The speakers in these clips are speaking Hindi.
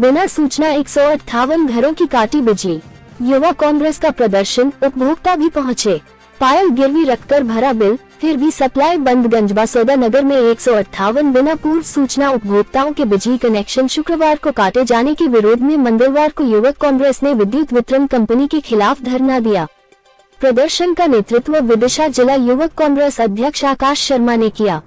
बिना सूचना 158 घरों की काटी बिजली। युवा कांग्रेस का प्रदर्शन, उपभोक्ता भी पहुंचे। पायल गिरवी रखकर भरा बिल, फिर भी सप्लाई बंद। गंजबासौदा नगर में 158 बिना पूर्व सूचना उपभोक्ताओं के बिजली कनेक्शन शुक्रवार को काटे जाने के विरोध में मंगलवार को युवक कांग्रेस ने विद्युत वितरण कंपनी के खिलाफ धरना दिया। प्रदर्शन का नेतृत्व विदिशा जिला युवक कांग्रेस अध्यक्ष आकाश शर्मा ने किया।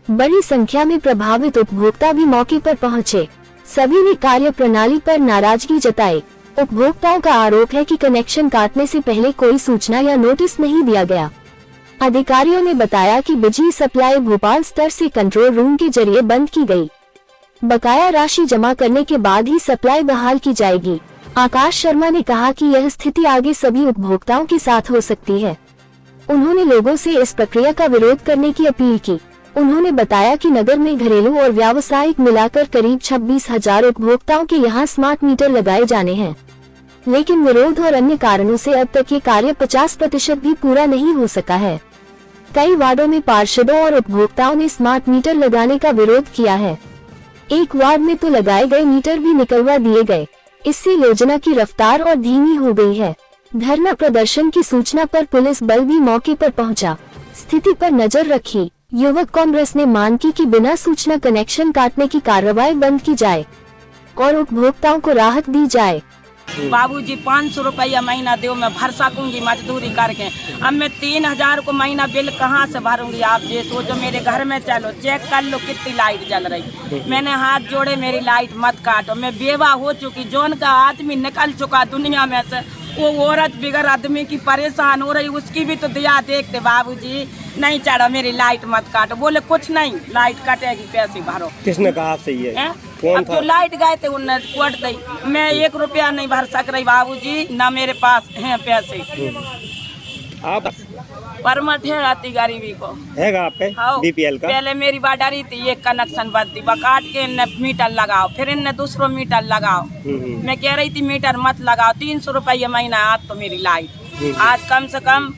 बड़ी संख्या में प्रभावित उपभोक्ता भी मौके पर पहुंचे। सभी ने कार्य प्रणाली पर नाराजगी जताई। उपभोक्ताओं का आरोप है कि कनेक्शन काटने से पहले कोई सूचना या नोटिस नहीं दिया गया। अधिकारियों ने बताया कि बिजली सप्लाई भोपाल स्तर से कंट्रोल रूम के जरिए बंद की गई। बकाया राशि जमा करने के बाद ही सप्लाई बहाल की जाएगी। आकाश शर्मा ने कहा कि यह स्थिति आगे सभी उपभोक्ताओं के साथ हो सकती है। उन्होंने लोगों से इस प्रक्रिया का विरोध करने की अपील की। उन्होंने बताया कि नगर में घरेलू और व्यावसायिक मिलाकर करीब 26,000 उपभोक्ताओं के यहां स्मार्ट मीटर लगाए जाने हैं, लेकिन विरोध और अन्य कारणों से अब तक ये कार्य 50% भी पूरा नहीं हो सका है। कई वार्डों में पार्षदों और उपभोक्ताओं ने स्मार्ट मीटर लगाने का विरोध किया है। एक वार्ड में तो लगाए गए मीटर भी निकलवा दिए गए। इससे योजना की रफ्तार और धीमी हो गई है। धरना प्रदर्शन की सूचना पर पुलिस बल भी मौके पर पहुंचा, स्थिति पर नजर रखी। युवक कांग्रेस ने मांग की कि बिना सूचना कनेक्शन काटने की कार्रवाई बंद की जाए और उपभोक्ताओं को राहत दी जाए। बाबूजी 500 रुपया महीना दो, मैं भर सकूंगी मजदूरी करके। अब मैं 3,000 को महीना बिल कहाँ से भरूंगी? आप ये सोचो, मेरे घर में चलो चेक कर लो कितनी लाइट जल रही। मैंने हाथ जोड़े, मेरी लाइट मत काटो। मैं बेवा हो चुकी, जोन का आदमी निकल चुका दुनिया में से, वो औरत बिगड़ आदमी की परेशान हो रही, उसकी भी तो दिया देखते। बाबूजी नहीं चढ़ो, मेरी लाइट मत काटो। बोले कुछ नहीं, लाइट कटेगी, पैसे भरो। किसने कहा आप सही है? अब जो लाइट गए थे उन्हें कोट दी। मैं 1 रुपया नहीं भर सक रही बाबूजी, ना मेरे पास हैं पैसे। आप परमट है आती गरीबी को है आप पे बीपीएल का? पहले मेरी बाडारी थी, एक कनेक्शन बदती काट के इन्हें मीटर लगाओ, फिर इन्हें दूसरों मीटर लगाओ। मैं कह रही थी मीटर मत लगाओ, 300 रुपया महीना आज तो मेरी लाइट। आज कम से कम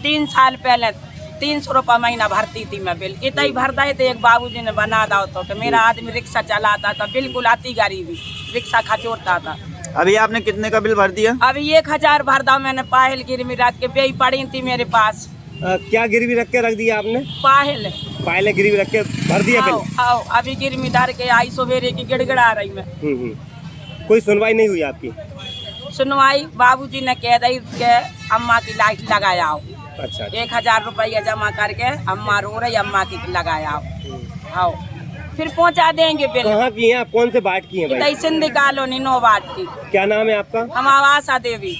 3 साल पहले 300 रुपया महीना भरती थी मैं बिल। इतना ही भरता थे, एक बाबूजी ने बना दो तो मेरा आदमी रिक्शा चलाता था, बिल्कुल आती गरीबी, रिक्शा खचोड़ता था। अभी आपने कितने का बिल भर दिया? अभी 1,000 भर दो मैंने। पायल गिरवी रख के बेई पड़ी थी मेरे पास। क्या गिरवी रख के रख दिया आपने? पायल गिरवी रख के भर दिया बिल? आओ अभी गिरवी धर के आई, सवेरे की गिड़गिड़ा रही मैं। कोई सुनवाई नहीं हुई आपकी? सुनवाई बाबूजी ने कह दी के अम्मा की लाइट लगाया आओ। अच्छा। 1,000 रुपया जमा करके अम्मा रो रही, अम्मा की लगाया आओ, फिर पहुंचा देंगे बिल। कहाँ की हैं आप? कौन से वार्ड की हैं भाई? सिंधी कॉलोनी 9 वार्ड की। क्या नाम है आपका? हम आवासा देवी।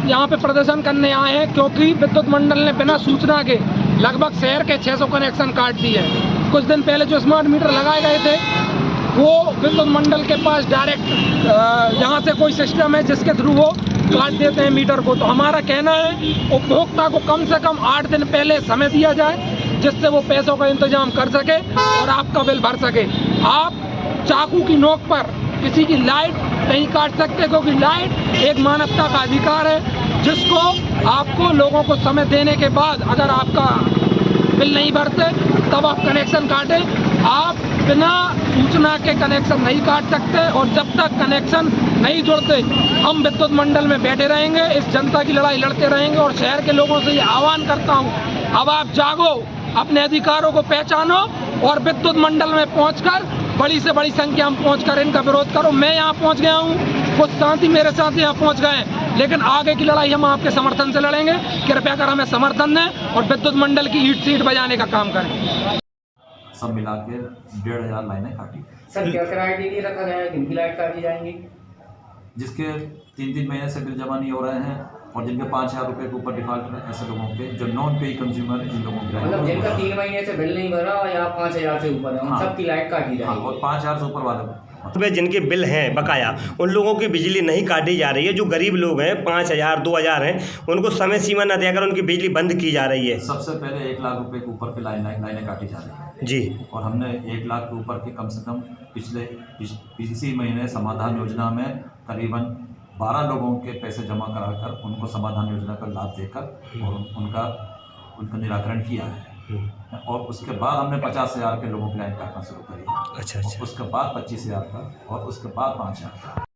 यहाँ पे प्रदर्शन करने आए हैं क्योंकि विद्युत मंडल ने बिना सूचना के लगभग शहर के 600 कनेक्शन काट दिए हैं। कुछ दिन पहले जो स्मार्ट मीटर लगाए गए थे वो विद्युत मंडल के पास डायरेक्ट यहाँ से कोई सिस्टम है जिसके थ्रू वो काट देते हैं मीटर को। तो हमारा कहना है उपभोक्ता को कम से कम 8 दिन पहले समय दिया जाए, जिससे वो पैसों का इंतजाम कर सके और आपका बिल भर सके। आप चाकू की नोक पर किसी की लाइट नहीं काट सकते, क्योंकि लाइट एक मानवता का अधिकार है, जिसको आपको लोगों को समय देने के बाद अगर आपका बिल नहीं भरते तब आप कनेक्शन काटें। आप बिना सूचना के कनेक्शन नहीं काट सकते, और जब तक कनेक्शन नहीं जुड़ते हम विद्युत मंडल में बैठे रहेंगे, इस जनता की लड़ाई लड़ते रहेंगे। और शहर के लोगों से ये आह्वान करता हूँ, अब आप जागो, अपने अधिकारों को पहचानो और विद्युत मंडल में पहुंचकर बड़ी से बड़ी संख्या में पहुंचकर इनका विरोध करो। मैं यहाँ पहुंच गया हूँ, कुछ साथी मेरे साथ यहाँ पहुंच गए हैं, लेकिन आगे की लड़ाई हम आपके समर्थन से लड़ेंगे। कृपया कर हमें समर्थन दें और विद्युत मंडल की ईंट सीट बजाने का काम करें। सब मिला के 1,500 लाइनें काटी। सर क्या क्राइटेरिया रखा गया है किनकी लाइट काटी जाएंगी? जिसके 3-3 महीने से बिल जमा नहीं हो रहे हैं और जिनके 5,000 रुपये के ऊपर डिफॉल्ट है, ऐसे लोगों के जो नॉन पे कंज्यूमर इन लोगों के, मतलब जिनका 3 महीने से बिल नहीं भरा या 5,000 से ऊपर है, उन सबकी लाइट काटी जाएगी। और 5,000 से ऊपर वाले जिनके बिल हैं बकाया, उन लोगों की बिजली नहीं काटी जा रही है। जो गरीब लोग हैं 5,000 2,000 हैं, उनको समय सीमा न देकर उनकी बिजली बंद की जा रही है। सबसे पहले 1 लाख रुपए के ऊपर की लाइनें काटी जा रही है जी, और हमने 1 लाख के ऊपर के कम से कम इसी महीने समाधान योजना में करीबन 12 लोगों के पैसे जमा कराकर उनको समाधान योजना का लाभ देकर और उनका निराकरण किया है। और उसके बाद हमने 50,000 के लोगों की लाइन काटना शुरू करी। अच्छा अच्छा। उसके बाद 25,000 का और उसके बाद 5,000 का।